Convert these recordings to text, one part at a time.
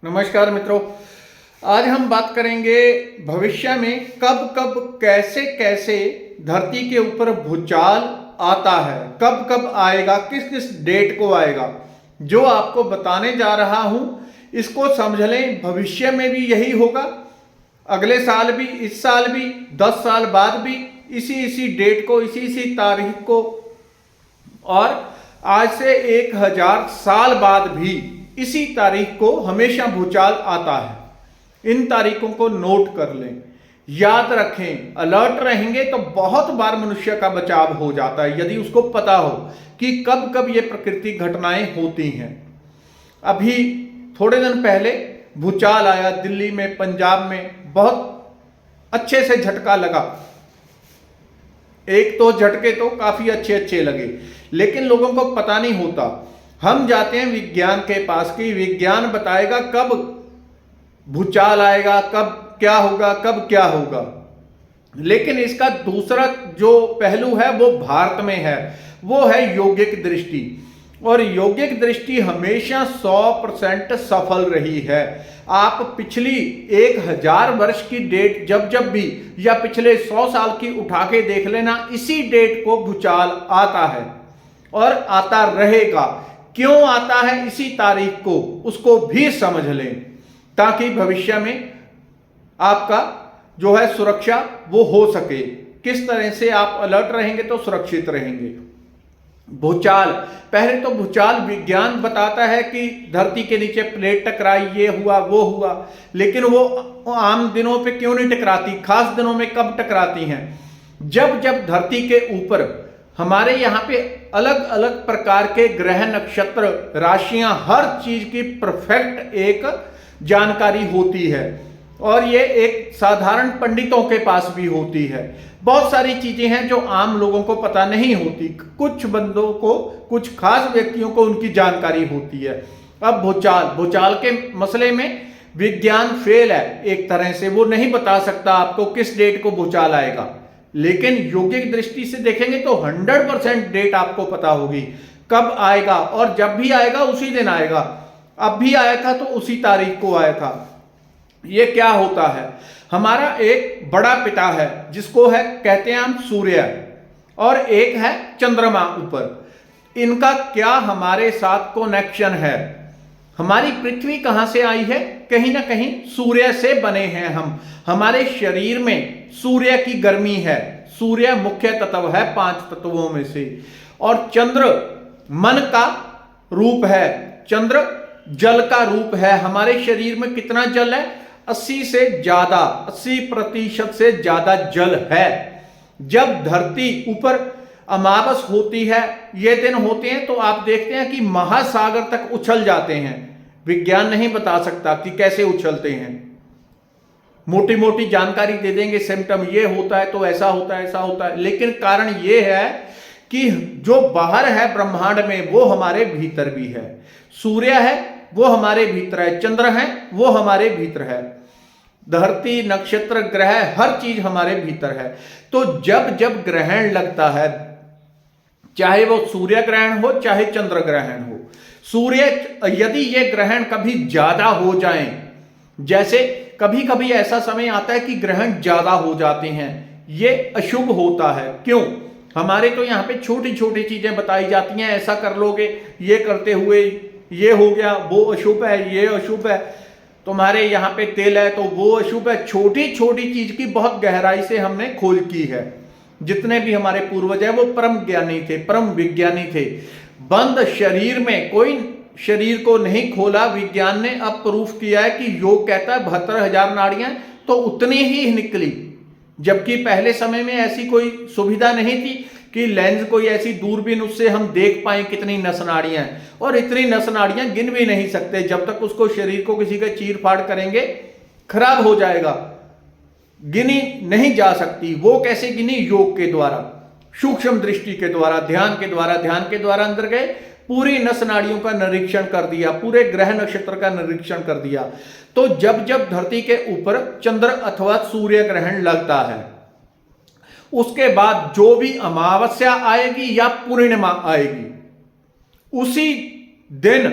नमस्कार मित्रों। आज हम बात करेंगे भविष्य में कब कब कैसे कैसे धरती के ऊपर भूचाल आता है, कब कब आएगा, किस किस डेट को आएगा। जो आपको बताने जा रहा हूं इसको समझ लें, भविष्य में भी यही होगा, अगले साल भी, इस साल भी, 10 साल बाद भी इसी डेट को, इसी तारीख को, और आज से 1000 साल बाद भी इसी तारीख को हमेशा भूचाल आता है। इन तारीखों को नोट कर लें, याद रखें, अलर्ट रहेंगे तो बहुत बार मनुष्य का बचाव हो जाता है यदि उसको पता हो कि कब कब ये प्राकृतिक घटनाएं होती हैं। अभी थोड़े दिन पहले भूचाल आया दिल्ली में, पंजाब में, बहुत अच्छे से झटका लगा। एक तो झटके तो काफी अच्छे लगे, लेकिन लोगों को पता नहीं होता। हम जाते हैं विज्ञान के पास कि विज्ञान बताएगा कब भूचाल आएगा, कब क्या होगा, कब क्या होगा। लेकिन इसका दूसरा जो पहलू है वो भारत में है, वो है यौगिक दृष्टि। और यौगिक दृष्टि हमेशा 100% सफल रही है। आप पिछली 1000 वर्ष की डेट जब भी, या पिछले 100 साल की उठा के देख लेना, इसी डेट को भूचाल आता है और आता रहेगा। क्यों आता है इसी तारीख को, उसको भी समझ लें, ताकि भविष्य में आपका जो है सुरक्षा वो हो सके। किस तरह से आप अलर्ट रहेंगे तो सुरक्षित रहेंगे। भूचाल, पहले तो भूचाल विज्ञान बताता है कि धरती के नीचे प्लेट टकराई, ये हुआ वो हुआ, लेकिन वो आम दिनों पे क्यों नहीं टकराती, खास दिनों में कब टकराती हैं? जब जब धरती के ऊपर हमारे यहाँ पे अलग अलग प्रकार के ग्रह, नक्षत्र, राशियां, हर चीज की परफेक्ट एक जानकारी होती है, और ये एक साधारण पंडितों के पास भी होती है। बहुत सारी चीजें हैं जो आम लोगों को पता नहीं होती, कुछ बंदों को, कुछ खास व्यक्तियों को उनकी जानकारी होती है। अब भूचाल के मसले में विज्ञान फेल है एक तरह से, वो नहीं बता सकता आपको किस डेट को भूचाल आएगा। लेकिन यौगिक दृष्टि से देखेंगे तो 100% डेट आपको पता होगी कब आएगा, और जब भी आएगा उसी दिन आएगा। अब भी आया था तो उसी तारीख को आया था। ये क्या होता है, हमारा एक बड़ा पिता है जिसको है कहते हैं हम सूर्य, और एक है चंद्रमा ऊपर। इनका क्या हमारे साथ कनेक्शन है? हमारी पृथ्वी कहां से आई है? कहीं ना कहीं सूर्य से बने हैं हम। हमारे शरीर में सूर्य की गर्मी है, सूर्य मुख्य तत्व है 5 तत्वों में से, और चंद्र मन का रूप है, चंद्र जल का रूप है। हमारे शरीर में कितना जल है? 80% से ज्यादा जल है। जब धरती ऊपर अमावस होती है, ये दिन होते हैं, तो आप देखते हैं कि महासागर तक उछल जाते हैं। विज्ञान नहीं बता सकता कि कैसे उछलते हैं, मोटी मोटी जानकारी दे देंगे, सिम्टम ये होता है तो ऐसा होता है, ऐसा होता है, लेकिन कारण ये है कि जो बाहर है ब्रह्मांड में वो हमारे भीतर भी है। सूर्य है वो हमारे भीतर है, चंद्र है वो हमारे भीतर है, धरती, नक्षत्र, ग्रह, हर चीज हमारे भीतर है। तो जब जब ग्रहण लगता है, चाहे वो सूर्य ग्रहण हो चाहे चंद्र ग्रहण हो, सूर्य यदि ये ग्रहण कभी ज्यादा हो जाए, जैसे कभी कभी ऐसा समय आता है कि ग्रहण ज्यादा हो जाते हैं, ये अशुभ होता है। क्यों? हमारे तो यहाँ पे छोटी छोटी चीजें बताई जाती हैं, ऐसा कर लोगे, ये करते हुए ये हो गया, वो अशुभ है, ये अशुभ है, तुम्हारे यहाँ पे तेल है तो वो अशुभ है। छोटी छोटी चीज की बहुत गहराई से हमने खोज की है। जितने भी हमारे पूर्वज हैं वो परम ज्ञानी थे, परम विज्ञानी थे। बंद शरीर में कोई शरीर को नहीं खोला। विज्ञान ने अब प्रूफ किया है कि योग कहता है 72,000 नाड़ियां तो उतनी ही निकली, जबकि पहले समय में ऐसी कोई सुविधा नहीं थी कि लेंस, कोई ऐसी दूरबीन, उससे हम देख पाए कितनी नस नाड़ियां हैं। और इतनी नस नाड़ियां गिन भी नहीं सकते, जब तक उसको शरीर को किसी का चीर फाड़ करेंगे खराब हो जाएगा, गिनी नहीं जा सकती। वो कैसे गिनी? योग के द्वारा, सूक्ष्म दृष्टि के द्वारा, ध्यान के द्वारा अंदर गए, पूरी नस नाड़ियों का निरीक्षण कर दिया, पूरे ग्रह नक्षत्र का निरीक्षण कर दिया। तो जब जब धरती के ऊपर चंद्र अथवा सूर्य ग्रहण लगता है, उसके बाद जो भी अमावस्या आएगी या पूर्णिमा आएगी, उसी दिन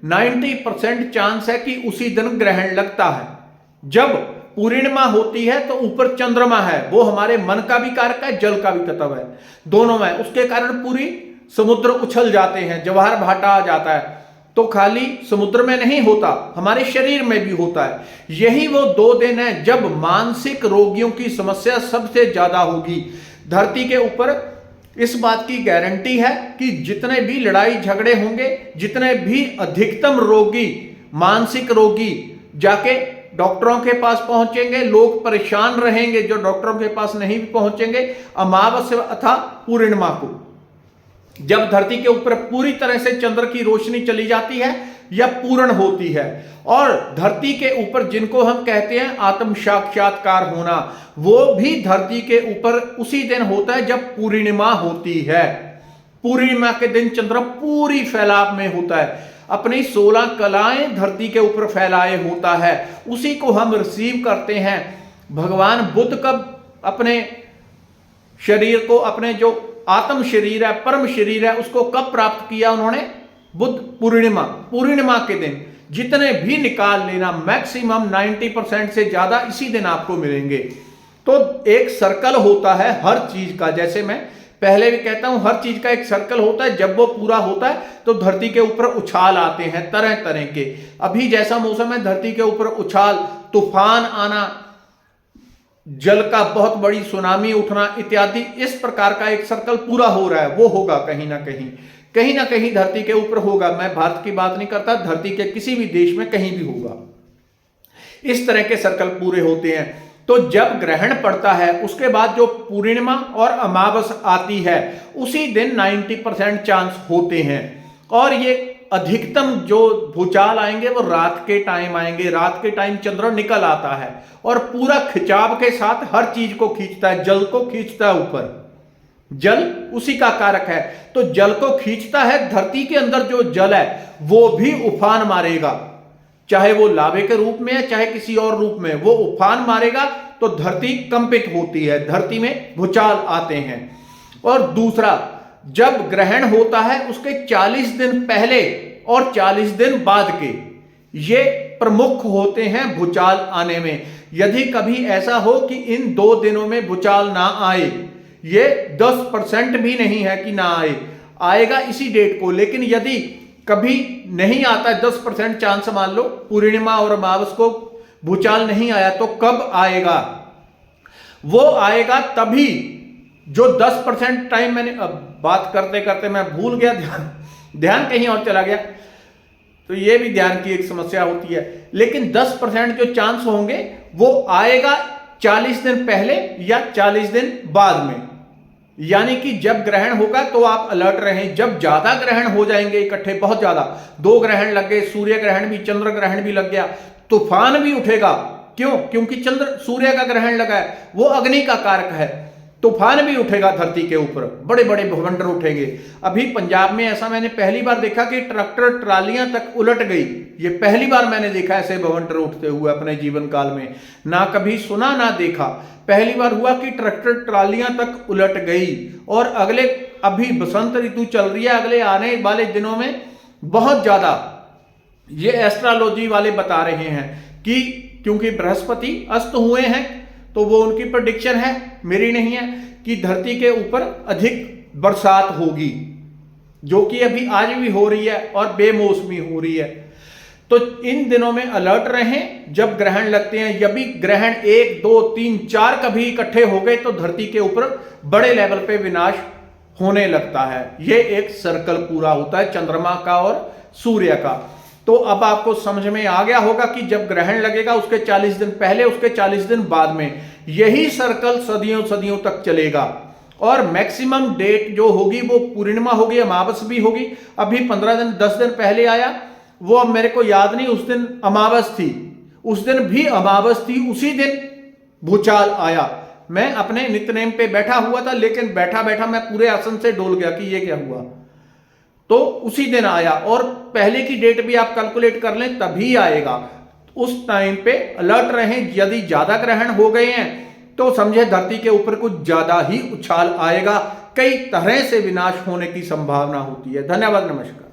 90% चांस है कि उसी दिन ग्रहण लगता है। जब पूर्णिमा होती है तो ऊपर चंद्रमा है, वो हमारे मन का भी कारक है, जल का भी तत्व है, दोनों में। उसके कारण पूरी समुद्र उछल जाते हैं, जवाहर भाटा आ जाता है। तो खाली समुद्र में नहीं होता, हमारे शरीर में भी होता है। यही वो 2 दिन है जब मानसिक रोगियों की समस्या सबसे ज्यादा होगी। धरती के ऊपर इस बात की गारंटी है कि जितने भी लड़ाई झगड़े होंगे, जितने भी अधिकतम रोगी, मानसिक रोगी जाके डॉक्टरों के पास पहुंचेंगे, लोग परेशान रहेंगे जो डॉक्टरों के पास नहीं पहुंचेंगे, अमावस्या अथवा पूर्णिमा को, जब धरती के ऊपर पूरी तरह से चंद्र की रोशनी चली जाती है या पूर्ण होती है। और धरती के ऊपर जिनको हम कहते हैं आत्म साक्षात्कार होना, वो भी धरती के ऊपर उसी दिन होता है जब पूर्णिमा होती है। पूर्णिमा के दिन चंद्र पूरी फैलाव में होता है, अपनी 16 कलाएं धरती के ऊपर फैलाए होता है। उसी को हम रिसीव करते हैं। भगवान बुद्ध कब अपने शरीर को, अपने जो आत्म शरीर है, परम शरीर है, उसको कब प्राप्त किया उन्होंने? बुद्ध पूर्णिमा के दिन। जितने भी निकाल लेना, मैक्सिमम 90% से ज्यादा इसी दिन आपको मिलेंगे। तो एक सर्कल होता है हर चीज का, जैसे मैं पहले भी कहता हूं, हर चीज का एक सर्कल होता है। जब वो पूरा होता है तो धरती के ऊपर उछाल आते हैं तरह तरह के। अभी जैसा मौसम है, धरती के ऊपर उछाल, तूफान आना, जल का बहुत बड़ी सुनामी उठना इत्यादि, इस प्रकार का एक सर्कल पूरा हो रहा है। वो होगा कहीं ना कहीं धरती के ऊपर होगा। मैं भारत की बात नहीं करता, धरती के किसी भी देश में कहीं भी होगा। इस तरह के सर्कल पूरे होते हैं। तो जब ग्रहण पड़ता है उसके बाद जो पूर्णिमा और अमावस आती है, उसी दिन 90% चांस होते हैं। और ये अधिकतम जो भूचाल आएंगे वो रात के टाइम आएंगे। रात के टाइम चंद्र निकल आता है और पूरा खिंचाव के साथ हर चीज को खींचता है, जल को खींचता है ऊपर। जल उसी का कारक है, तो जल को खींचता है। धरती के अंदर जो जल है वो भी उफान मारेगा, चाहे वो लावे के रूप में है चाहे किसी और रूप में, वो उफान मारेगा तो धरती कंपित होती है, धरती में भूचाल आते हैं। और दूसरा, जब ग्रहण होता है उसके 40 दिन पहले और 40 दिन बाद के, ये प्रमुख होते हैं भूचाल आने में। यदि कभी ऐसा हो कि इन 2 दिनों में भूचाल ना आए, ये 10% भी नहीं है कि ना आए, आएगा इसी डेट को। लेकिन यदि कभी नहीं आता, 10% चांस मान लो पूर्णिमा और अमावस को भूचाल नहीं आया, तो कब आएगा? वो आएगा तभी जो 10% टाइम, मैंने अब बात करते करते मैं भूल गया, ध्यान कहीं और चला गया, तो ये भी ध्यान की एक समस्या होती है। लेकिन 10% जो चांस होंगे वो आएगा 40 दिन पहले या 40 दिन बाद में। यानी कि जब ग्रहण होगा तो आप अलर्ट रहें। जब ज्यादा ग्रहण हो जाएंगे इकट्ठे, बहुत ज्यादा, 2 ग्रहण लग गए, सूर्य ग्रहण भी, चंद्र ग्रहण भी लग गया, तूफान भी उठेगा। क्यों? क्योंकि चंद्र सूर्य का ग्रहण लगा है, वो अग्नि का कारक है। तूफान भी उठेगा धरती के ऊपर, बड़े बड़े भवंडर उठेंगे। अभी पंजाब में ऐसा मैंने पहली बार देखा कि ट्रैक्टर ट्रालियां तक उलट गई। ये पहली बार मैंने देखा ऐसे भवंडर उठते हुए अपने जीवन काल में, ना कभी सुना ना देखा। पहली बार हुआ कि ट्रैक्टर ट्रालियां तक उलट गई। और अगले, अभी बसंत ऋतु चल रही है, अगले आने वाले दिनों में बहुत ज्यादा, ये एस्ट्रोलॉजी वाले बता रहे हैं कि क्योंकि बृहस्पति अस्त हुए हैं, तो वो उनकी प्रेडिक्शन है, मेरी नहीं है, कि धरती के ऊपर अधिक बरसात होगी, जो कि अभी आज भी हो रही है और बेमौसमी हो रही है। तो इन दिनों में अलर्ट रहें जब ग्रहण लगते हैं। यदि ग्रहण 1, 2, 3, 4 कभी इकट्ठे हो गए तो धरती के ऊपर बड़े लेवल पे विनाश होने लगता है। यह एक सर्कल पूरा होता है चंद्रमा का और सूर्य का। तो अब आपको समझ में आ गया होगा कि जब ग्रहण लगेगा उसके 40 दिन पहले, उसके 40 दिन बाद में, यही सर्कल सदियों सदियों तक चलेगा। और मैक्सिमम डेट जो होगी वो पूर्णिमा होगी, अमावस भी होगी। अभी 15 दिन 10 दिन पहले आया, वो अब मेरे को याद नहीं, उस दिन अमावस थी, उस दिन भी अमावस थी, उसी दिन भूचाल आया। मैं अपने नित्यनेम पे बैठा हुआ था, लेकिन बैठा बैठा मैं पूरे आसन से डोल गया कि ये क्या हुआ। तो उसी दिन आया, और पहले की डेट भी आप कैलकुलेट कर लें तभी आएगा। उस टाइम पे अलर्ट रहें। यदि ज्यादा ग्रहण हो गए हैं तो समझे धरती के ऊपर कुछ ज्यादा ही उछाल आएगा, कई तरह से विनाश होने की संभावना होती है। धन्यवाद, नमस्कार।